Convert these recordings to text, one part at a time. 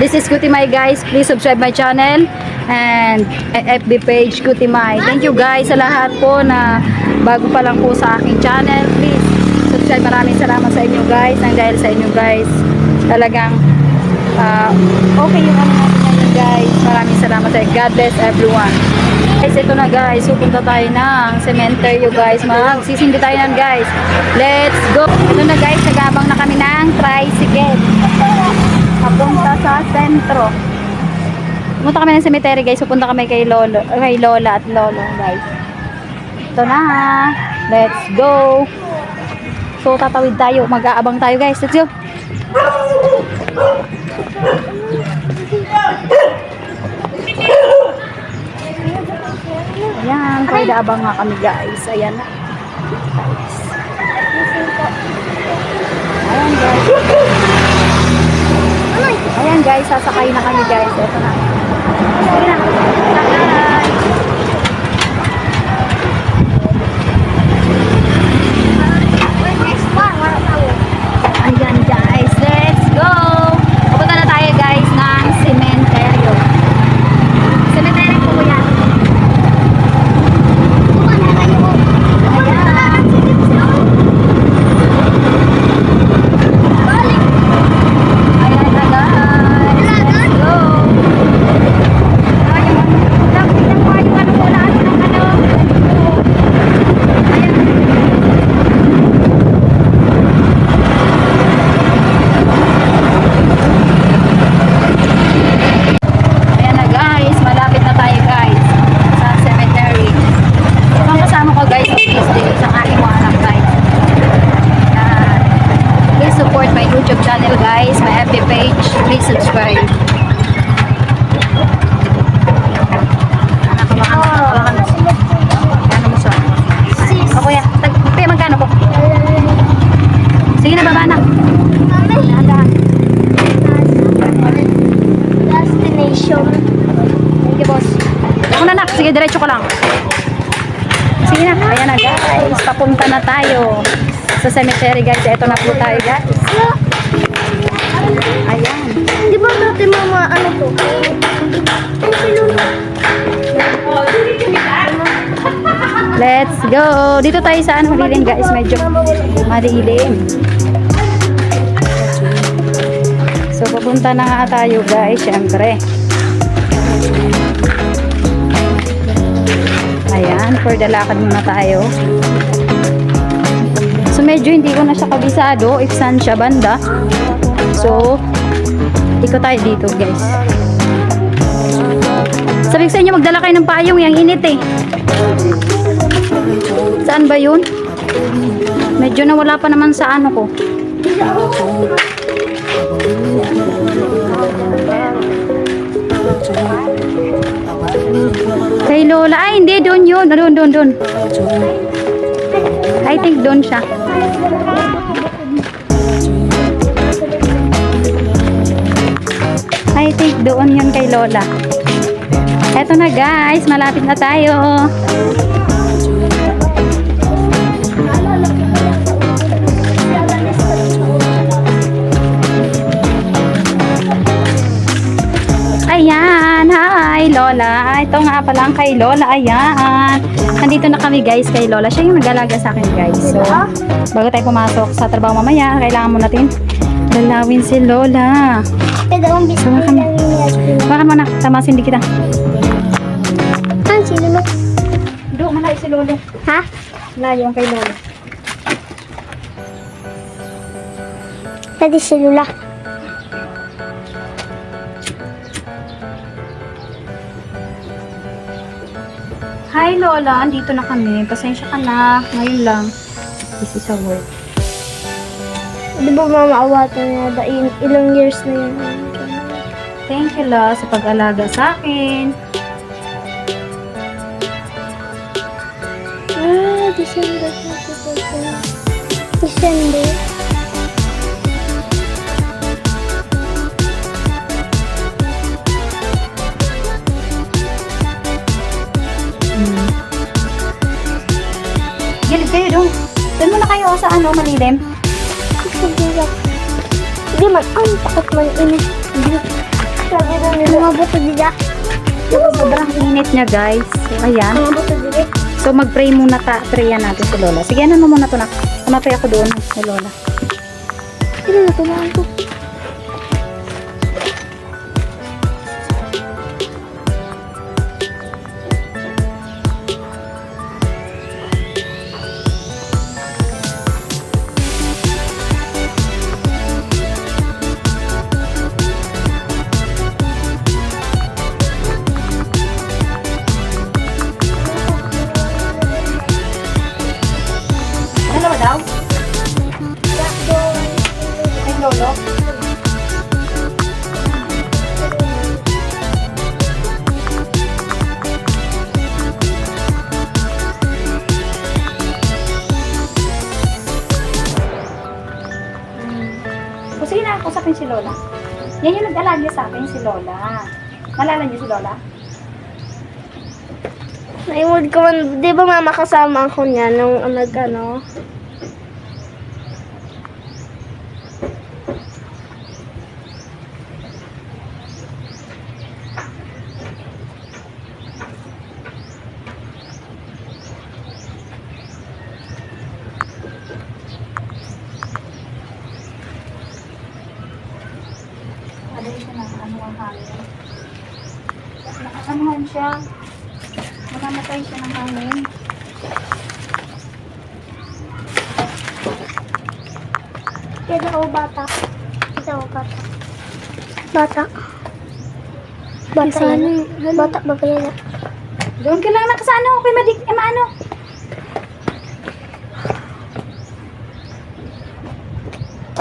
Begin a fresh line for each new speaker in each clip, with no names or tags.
This is Kutimay guys. Please subscribe my channel and FB page Kutimay. Thank you guys sa lahat po na bago pa lang po sa aking channel. Please subscribe. Maraming salamat sa inyo guys. Nang dahil sa inyo guys, talagang okay yung ano natin ngayon guys. Maraming salamat sa inyo. God bless everyone. Guys, ito na guys. Pupunta tayo ng cemetery guys. Magsisindi tayo nan guys. Let's go. Ito na guys. Nagabang na kami ng tricycle. Papunta sa sentro. Pupunta kami ng cemetery guys. Pupunta kami kay Lola at Lolo guys. Ito na. Let's go. So tatawid tayo. Mag-aabang tayo guys. Let's go. Ayan, kaya abang nga kami guys. Ayan na. Ayan guys. Ayan guys, sasakay na kami guys. Ito na. Ayan na. Ayan guys, let's go. Pupunta na tayo guys ng sementeryo. Sementeryo po ko yan. YouTube channel guys, my FB page, please subscribe. O kuya, magkano po? Sige na, baba na.
Destination.
Sige boss. Ako na nak, sige diretso ko lang. Sige na, ayan na guys, papunta na tayo sa cemetery guys. Ito na po tayo guys. Ayan.
Di ba dati mama ano to?
Let's go. Dito tayo sa ano malilim guys. Medyo malilim. So papunta na nga tayo guys. Syempre. Ayan. For the lakad muna tayo. So medyo hindi ko na siya kabisado if saan siya banda. So ikot tayo dito guys. Sabi ko sa inyo magdala kayo ng payong, yung init eh. Saan ba yun? Medyo nawala pa naman sa ano ko. Kay Lola. Ay hindi, doon yun. Doon. I think doon siya. I think doon yun kay Lola. Eto na guys, malapit na tayo. Ayan, hi Lola. Ito nga pala ang kay Lola. Ayan. Nandito na kami guys kay Lola. Siya yung nag-alaga sa akin guys. So, bago tayo pumasok sa trabaho mamaya, kailangan mo natin dalawin si Lola. So, baka mo na, tamasin di kita.
Si Lolo.
Doon, malayo si Lolo.
Ha?
Malayo ang kay Lolo.
Pwede si Lula.
Hi Lola, andito na kami. Pasensya ka na. Ngayon lang. Busy sa work.
Di ba mama awatan na ilang years na yun?
Thank you La sa pag-alaga sa akin.
December. December.
Gilid kayo doon. Doon muna kayo sa ano, malilim.
Hindi man, ang takot man ini. Mga buto dila.
Sobrang init niya guys. So, ayan.
Mga buto dila.
So mag-pray muna prayan natin si Lola. Sige, ano mo muna to nak. Kumapay ako doon si Lola.
Sino na tumaan ko?
Ano ba daw? Ay, Lolo. O sige na, usapin si Lola. Yan yung nag-alaga sa akin, si Lola. Nalala niyo si Lola?
Naimod ko man, di ba mama kasama ako niya nung nag-ano?
Aday siya na ano ang hangin. Nakakanuhan siya. Mamamatay siya ng hangin.
Kaya ako bata. Kaya ako bata. Bata. Bata yan. Bata ba ba yan?
Doon ka lang nakasano. Kay Madik, maano.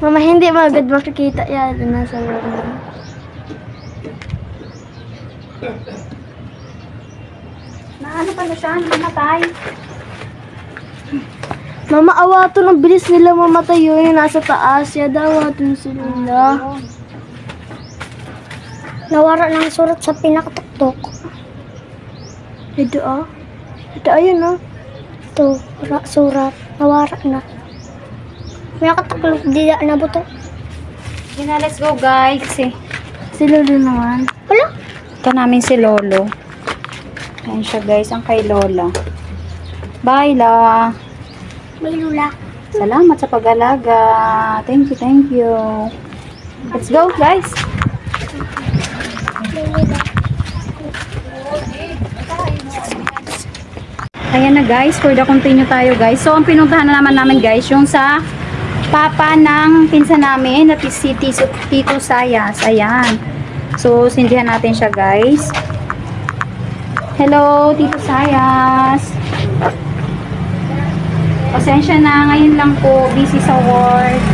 Mama, hindi magad makikita yan. Nasa loob.
Naano pa na siya. Namatay.
Mama, awato ng bilis nila mamatay yun. Yung nasa taas. Yada, awato sila. Nawara ng surat sa pinakatuktok. Ito ah. Ito ayun ah. Ito, surat. Nawara na. Pinakatuktok, di na buto.
Sige na, let's go guys. Kasi
Si Lolo naman. Wala?
ito namin si Lolo. Ayan siya guys, ang kay Lola. Bye la.
May lula.
Salamat sa pag-alaga. Thank you, thank you. Let's go guys. Ayan na guys, for the continue tayo guys. So, ang pinuntahan na naman namin guys, yung sa papa ng pinsan namin, na si Tito Sayas. Ayan. So, sindihan natin siya guys. Hello, Tito Sayas. Pasensya na, ngayon lang po, busy sa work.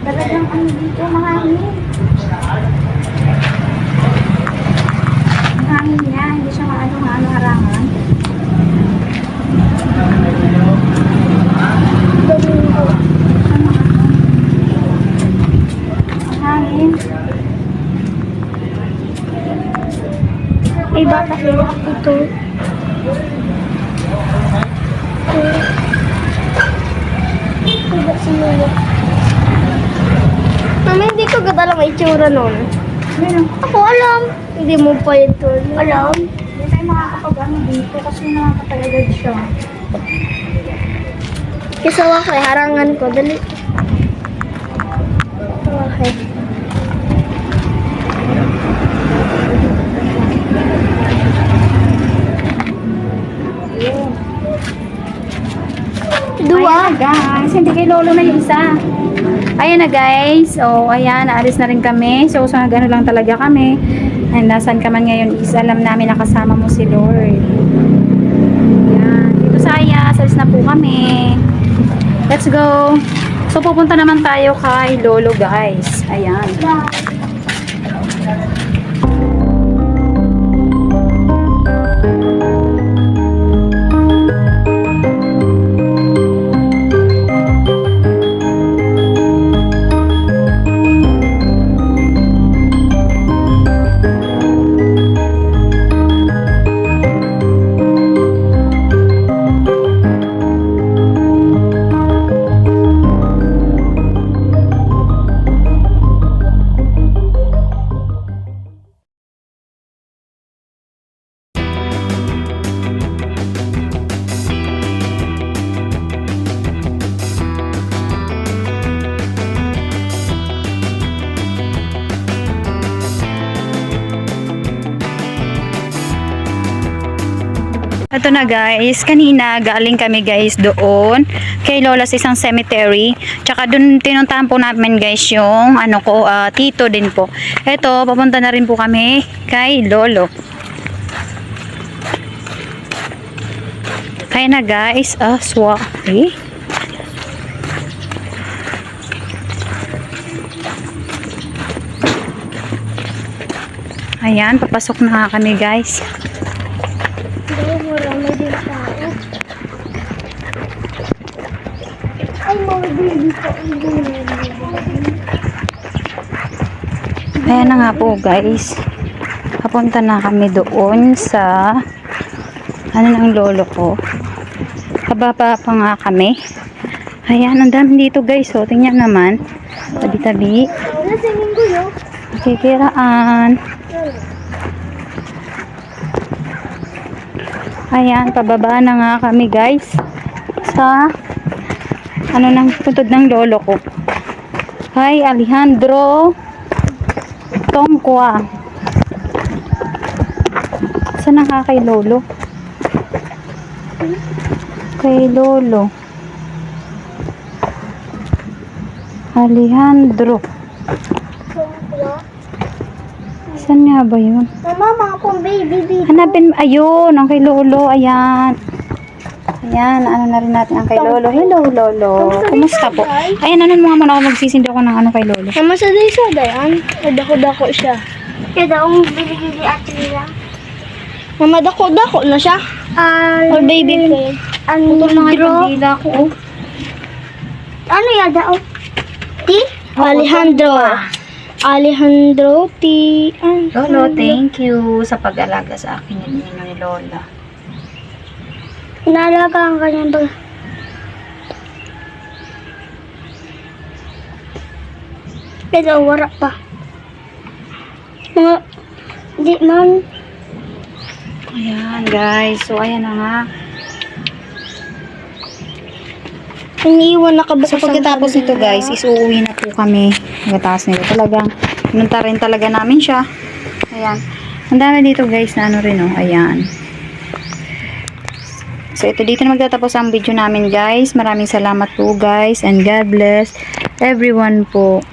Talagang ano dito, mahangin. Ang hangin niya, hindi siya maano harangan. Ang hangin.
May bata sila. Ito. Iba si Lolo. Mama, hindi ko agad alam ang itsura nun.
Meron.
Ako alam. Hindi mo pa ito. Alam.
Hindi tayo makakapag-ano dito kasi nakakapag-edad siya.
Kisawa ko eh. Harangan ko. Dali. Okay.
Ayan na guys, hindi kay Lolo na yung isa. Ayan na guys, so ayan, naalis na rin kami. So gano'n lang talaga kami. And nasan ka man ngayon is alam namin nakasama mo si Lord. Ayan, dito saya, alis na po kami. Let's go. So pupunta naman tayo kay Lolo guys. Ayan. Ito na guys, kanina galing kami guys doon kay Lola sa isang cemetery. Tsaka doon tinuntahan po namin guys yung tito din po. Ito, papunta na rin po kami kay Lolo. Kaya na guys, sorry. Ayan, papasok na nga kami guys.
Marami din tao. Ay, mga baby ko.
Ayan na nga po guys. Papunta na kami doon sa ng lolo ko. Kababa pa nga kami. Ayan, ang dami dito guys. So, tingnan naman. Tabi-tabi.
Nasingin ko yun.
Kikiraan. Ayan, pababa na nga kami guys sa ng puntod ng lolo ko. Hi, Alejandro Tongkwa. Saan nga kay lolo? Kay lolo Alejandro. Saan nga ba yun?
Mama, mga pong baby dito.
Hanapin, ayun, ang kay lolo, ayan. Ayan, na rin natin ang kay lolo. Hello, lolo. Kumusta po? Ayan, mga muna ako magsisindi ako ng kay lolo.
Mama, sa dayan. Dako-dako siya. Kaya daw, bili-bili at nila. Mama, dako-dako na siya. Or baby food.
Putol na nga yung dila ko, oh.
Ano yada, oh? Ti? Alejandro T.
Lolo, thank you sa pag-alaga sa akin ninyo ni Lola.
Inalagaan ka niya ba? Pero wala pa. Mga, di man.
Ayan, guys. So, ayan na nga.
Iniiwan na ka ba
So, pagkatapos nito, guys, is uuwi na po kami. Pagkatapos nito, talagang, pinunta rin talaga namin siya. Ayan. Ang dami dito, guys, na rin, oh. Ayan. So, ito dito na magtatapos ang video namin, guys. Maraming salamat po, guys. And God bless everyone po.